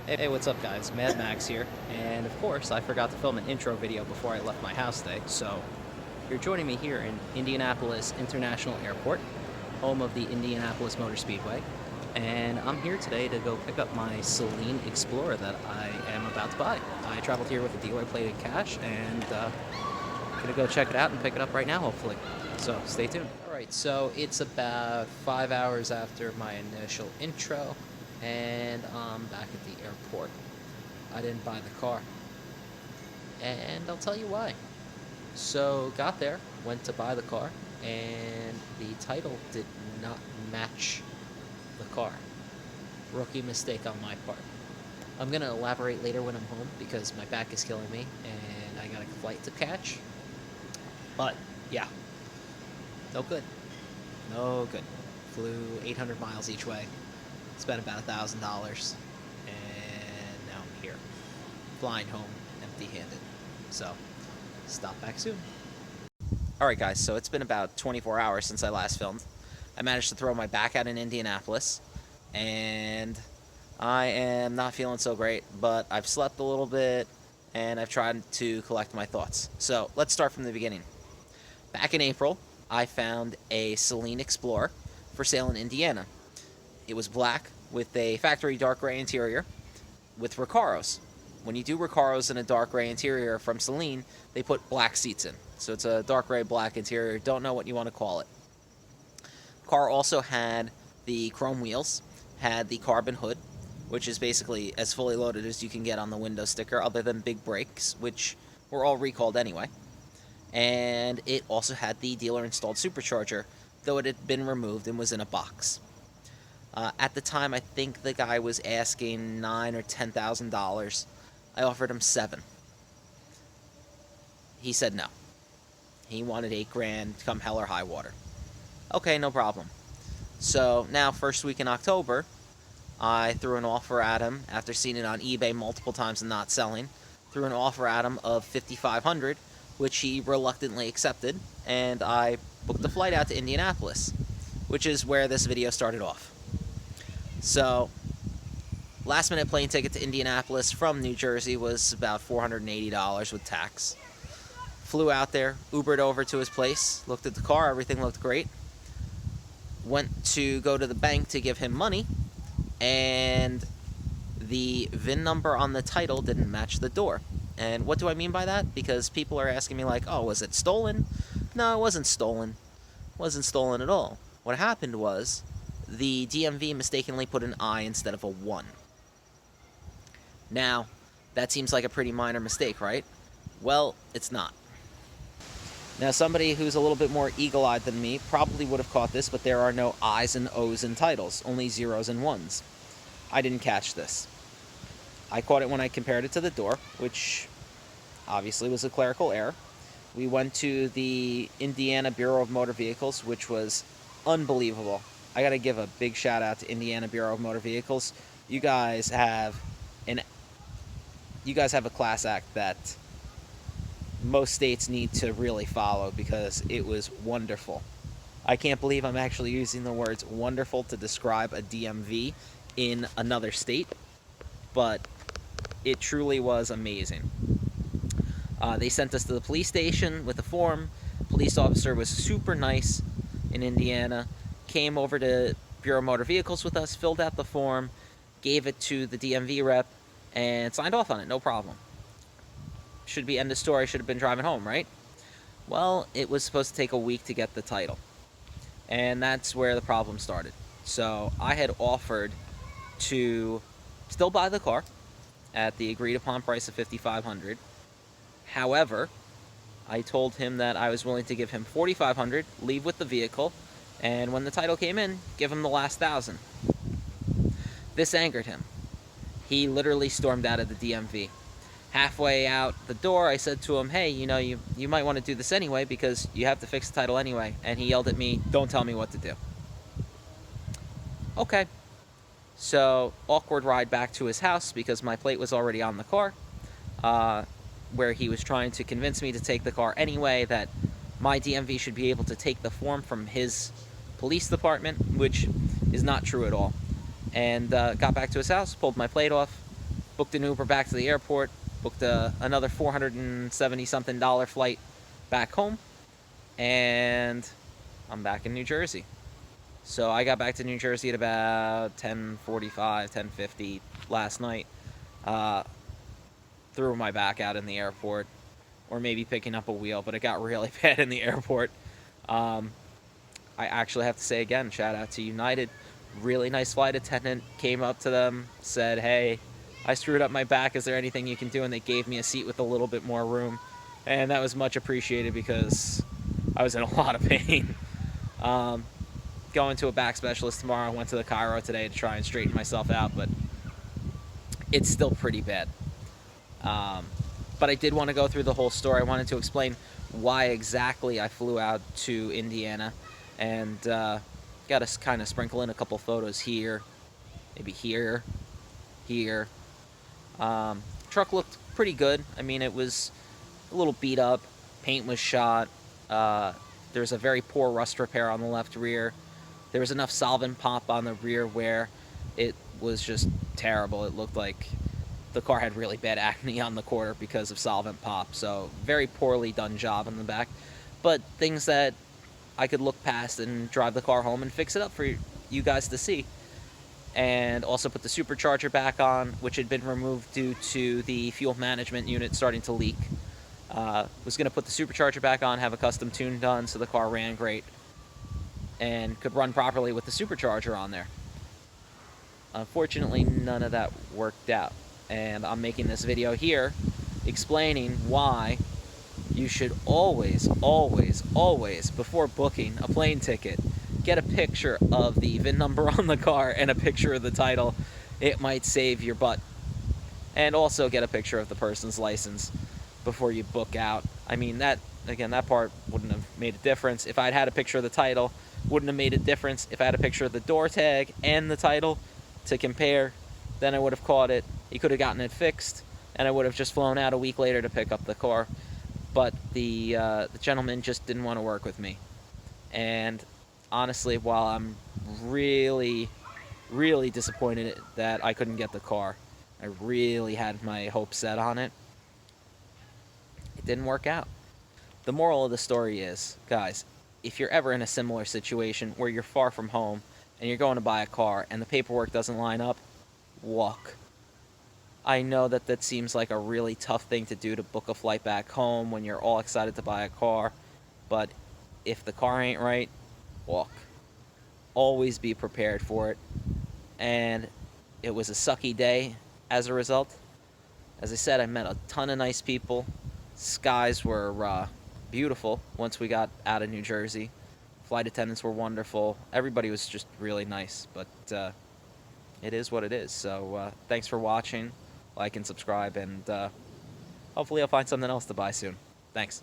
Hey, what's up guys? Mad Max here, and of course I forgot to film an intro video before I left my house today, so you're joining me here in Indianapolis International Airport, home of the Indianapolis Motor Speedway, and I'm here today to go pick up my Celine Explorer that I am about to buy. I traveled here with a dealer plated cash, and gonna go check it out and pick it up right now, hopefully. So stay tuned. Alright, so it's about 5 hours after my initial intro, and I'm back at the airport. I didn't buy the car, and I'll tell you why. So, got there, went to buy the car, and the title did not match the car. Rookie mistake on my part. I'm gonna elaborate later when I'm home because my back is killing me and I got a flight to catch. But, yeah, no good. No good. Flew 800 miles each way, spent about $1,000, and now I'm here, flying home empty-handed. So, stop back soon. Alright guys, so it's been about 24 hours since I last filmed. I managed to throw my back out in Indianapolis, and I am not feeling so great, but I've slept a little bit, and I've tried to collect my thoughts. So, let's start from the beginning. Back in April, I found a Celine Explorer for sale in Indiana. It was black with a factory dark gray interior with Recaros. When you do Recaros in a dark gray interior from Celine, they put black seats in. So it's a dark gray black interior. Don't know what you want to call it. Car also had the chrome wheels, had the carbon hood, which is basically as fully loaded as you can get on the window sticker other than big brakes, which were all recalled anyway. And it also had the dealer installed supercharger, though it had been removed and was in a box. At the time, I think the guy was asking $9,000 or $10,000. I offered him $7,000. He said no. He wanted $8,000 come hell or high water. Okay, no problem. So now, first week in October, I threw an offer at him after seeing it on eBay multiple times and not selling. Threw an offer at him of $5,500, which he reluctantly accepted, and I booked a flight out to Indianapolis, which is where this video started off. So, last minute plane ticket to Indianapolis from New Jersey was about $480 with tax. Flew out there, Ubered over to his place, looked at the car, everything looked great. Went to go to the bank to give him money, and the VIN number on the title didn't match the door. And what do I mean by that? Because people are asking me like, oh, was it stolen? No, it wasn't stolen. It wasn't stolen at all. What happened was the DMV mistakenly put an I instead of a 1. Now, that seems like a pretty minor mistake, right? Well, it's not. Now, somebody who's a little bit more eagle-eyed than me probably would have caught this, but there are no I's and O's in titles, only zeros and ones. I didn't catch this. I caught it when I compared it to the door, which obviously was a clerical error. We went to the Indiana Bureau of Motor Vehicles, which was unbelievable. I gotta give a big shout out to Indiana Bureau of Motor Vehicles. You guys have a class act that most states need to really follow because it was wonderful. I can't believe I'm actually using the words wonderful to describe a DMV in another state, but it truly was amazing. They sent us to the police station with a form. Police officer was super nice in Indiana. Came over to Bureau of Motor Vehicles with us, filled out the form, gave it to the DMV rep, and signed off on it, no problem. Should be end of story, should have been driving home, right? Well, it was supposed to take a week to get the title. And that's where the problem started. So I had offered to still buy the car at the agreed upon price of $5,500. However, I told him that I was willing to give him $4,500, leave with the vehicle, and when the title came in, give him the last $1,000. This angered him. He literally stormed out of the DMV. Halfway out the door, I said to him, hey, you might want to do this anyway because you have to fix the title anyway. And he yelled at me, don't tell me what to do. Okay. So, awkward ride back to his house because my plate was already on the car, where he was trying to convince me to take the car anyway, that my DMV should be able to take the form from his police department, which is not true at all. And got back to his house, pulled my plate off, booked an Uber back to the airport, booked another $470-something flight back home, and I'm back in New Jersey. So I got back to New Jersey at about 10:45, 10:50 last night. Threw my back out in the airport, or maybe picking up a wheel, but it got really bad in the airport. I actually have to say again, shout out to United. Really nice flight attendant came up to them, said, "Hey, I screwed up my back. Is there anything you can do?" And they gave me a seat with a little bit more room. And that was much appreciated because I was in a lot of pain. Going to a back specialist tomorrow. I went to the chiro today to try and straighten myself out, but it's still pretty bad. But I did want to go through the whole story. I wanted to explain why exactly I flew out to Indiana, and got to kind of sprinkle in a couple photos here, maybe here. Truck looked pretty good. I mean, it was a little beat up. Paint was shot. There's a very poor rust repair on the left rear. There was enough solvent pop on the rear where it was just terrible. It looked like the car had really bad acne on the quarter because of solvent pop. So very poorly done job in the back. But things that I could look past and drive the car home and fix it up for you guys to see. And also put the supercharger back on, which had been removed due to the fuel management unit starting to leak. Was going to put the supercharger back on, have a custom tune done so the car ran great and could run properly with the supercharger on there. Unfortunately, none of that worked out. And I'm making this video here explaining why you should always, before booking a plane ticket, get a picture of the VIN number on the car and a picture of the title. It might save your butt. And also get a picture of the person's license before you book out. I mean, that part wouldn't have made a difference. If I'd had a picture of the title, wouldn't have made a difference. If I had a picture of the door tag and the title to compare, then I would have caught it. He could have gotten it fixed, and I would have just flown out a week later to pick up the car. But the gentleman just didn't want to work with me. And honestly, while I'm really disappointed that I couldn't get the car, I really had my hopes set on it, it didn't work out. The moral of the story is, guys, if you're ever in a similar situation where you're far from home and you're going to buy a car and the paperwork doesn't line up, walk. I know that seems like a really tough thing to do, to book a flight back home when you're all excited to buy a car, but if the car ain't right, walk. Always be prepared for it. And it was a sucky day as a result. As I said, I met a ton of nice people. Skies were beautiful once we got out of New Jersey. Flight attendants were wonderful. Everybody was just really nice, but it is what it is. So thanks for watching. Like and subscribe, and hopefully I'll find something else to buy soon. Thanks.